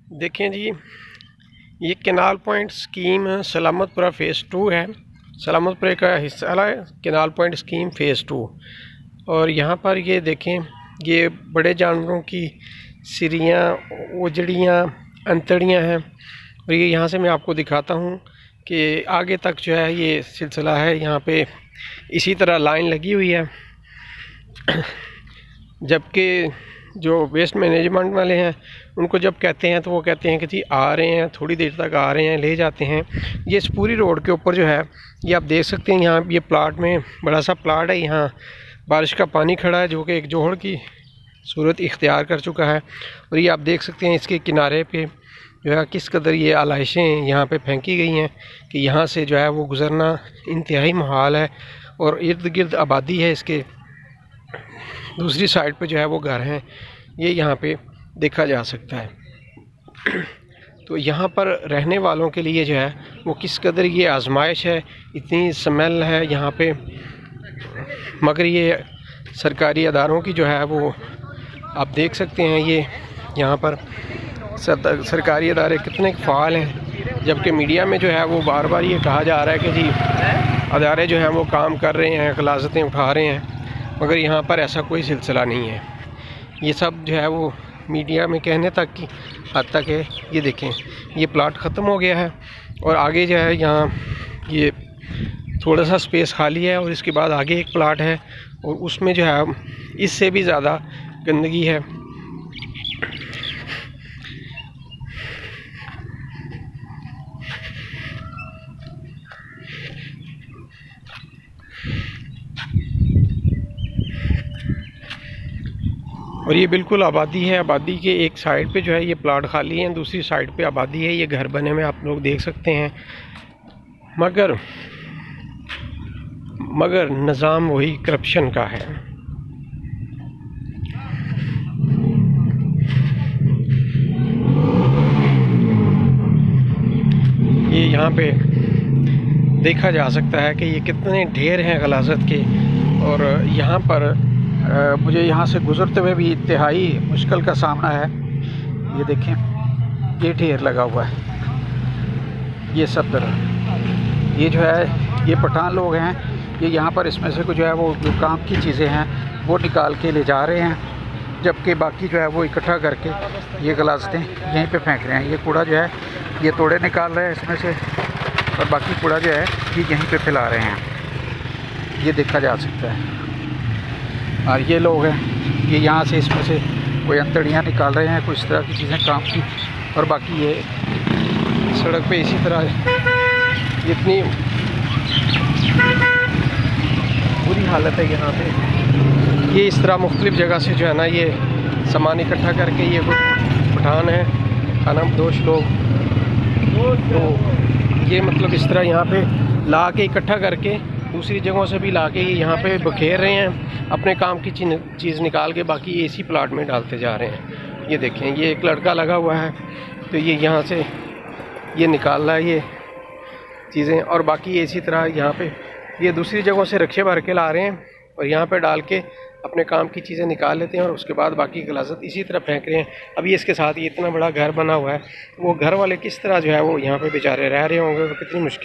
देखें जी, ये canal point scheme Salamatpura phase 2 है। सलामतपुरा का हिस्सा है कैनाल पॉइंट स्कीम फ़ेज़ 2। और यहाँ पर ये देखें, ये बड़े जानवरों की सिरियाँ, उजड़ियाँ, अंतड़ियाँ हैं। और ये यहाँ से मैं आपको दिखाता हूँ कि आगे तक जो है ये सिलसिला है। यहाँ पे इसी तरह लाइन लगी हुई है, जबकि जो वेस्ट मैनेजमेंट वाले हैं उनको जब कहते हैं तो वो कहते हैं कि जी आ रहे हैं, थोड़ी देर तक आ रहे हैं, ले जाते हैं। ये इस पूरी रोड के ऊपर जो है ये आप देख सकते हैं। यहाँ ये प्लाट में बड़ा सा प्लाट है, यहाँ बारिश का पानी खड़ा है जो कि एक जोहड़ की सूरत इख्तियार कर चुका है। और ये आप देख सकते हैं इसके किनारे पे जो है किस कदर ये आलाइशें यहाँ पे फेंकी गई हैं कि यहाँ से जो है वो गुज़रना इंतहाई मुहाल है। और इर्द गिर्द आबादी है, इसके दूसरी साइड पे जो है वो घर हैं, ये यहाँ पे देखा जा सकता है। तो यहाँ पर रहने वालों के लिए जो है वो किस कदर ये आजमाइश है, इतनी स्मेल है यहाँ पे। मगर ये सरकारी अदारों की जो है वो आप देख सकते हैं, ये यहाँ पर सरकारी अदारे कितने फ़ाल हैं। जबकि मीडिया में जो है वो बार बार ये कहा जा रहा है कि जी अदारे जो हैं वो काम कर रहे हैं, ग़लाज़तें उठा रहे हैं, मगर यहाँ पर ऐसा कोई सिलसिला नहीं है। ये सब जो है वो मीडिया में कहने तक की हद तक है। ये देखें, ये प्लाट ख़त्म हो गया है और आगे जो है यहाँ ये थोड़ा सा स्पेस खाली है और इसके बाद आगे एक प्लाट है और उसमें जो है इससे भी ज़्यादा गंदगी है। और ये बिल्कुल आबादी है। आबादी के एक साइड पे जो है ये प्लाट खाली है, दूसरी साइड पे आबादी है। ये घर बने में आप लोग देख सकते हैं, मगर निज़ाम वही करप्शन का है। ये यहाँ पे देखा जा सकता है कि ये कितने ढेर हैं गलाज़त के। और यहाँ पर मुझे यहाँ से गुज़रते हुए भी इंतहाई मुश्किल का सामना है। ये देखें, ये ढेर लगा हुआ है, ये सब तरह। ये जो है ये पठान लोग हैं, ये यहाँ पर इसमें से कुछ जो है वो जो काम की चीज़ें हैं वो निकाल के ले जा रहे हैं, जबकि बाकी जो है वो इकट्ठा करके ये गलाज़तें यहीं पे फेंक रहे हैं। ये कूड़ा जो है ये तोड़े निकाल रहे हैं इसमें से, और बाकी कूड़ा जो है ये यहीं पे फैला रहे हैं, ये देखा जा सकता है। और ये लोग हैं, ये यहाँ से इसमें से कोई अंतड़ियाँ निकाल रहे हैं, कुछ तरह की चीज़ें काम की। और बाकी ये सड़क पे इसी तरह इतनी बुरी हालत है यहाँ पे। ये इस तरह मुख्तलिफ़ जगह से जो है ना ये सामान इकट्ठा करके, ये पठान है खानाबदोश लोग, तो ये मतलब इस तरह यहाँ पे ला के इकट्ठा करके दूसरी जगहों से भी ला के ये यहाँ पे बखेर रहे हैं, अपने काम की चीज़ निकाल के बाकी ये इसी प्लाट में डालते जा रहे हैं। ये देखें, ये एक लड़का लगा हुआ है तो ये यहाँ से ये निकाल रहा है ये चीज़ें, और बाकी ये इसी तरह यहाँ पे ये दूसरी जगहों से रक्शे भर के ला रहे हैं और यहाँ पे डाल के अपने काम की चीज़ें निकाल लेते हैं और उसके बाद बाकी गलाज़त इसी तरह फेंक रहे हैं। अभी इसके साथ ये इतना बड़ा घर बना हुआ है, वो घर वाले किस तरह जो है वो यहाँ पे बेचारे रह रहे होंगे, कितनी मुश्किल।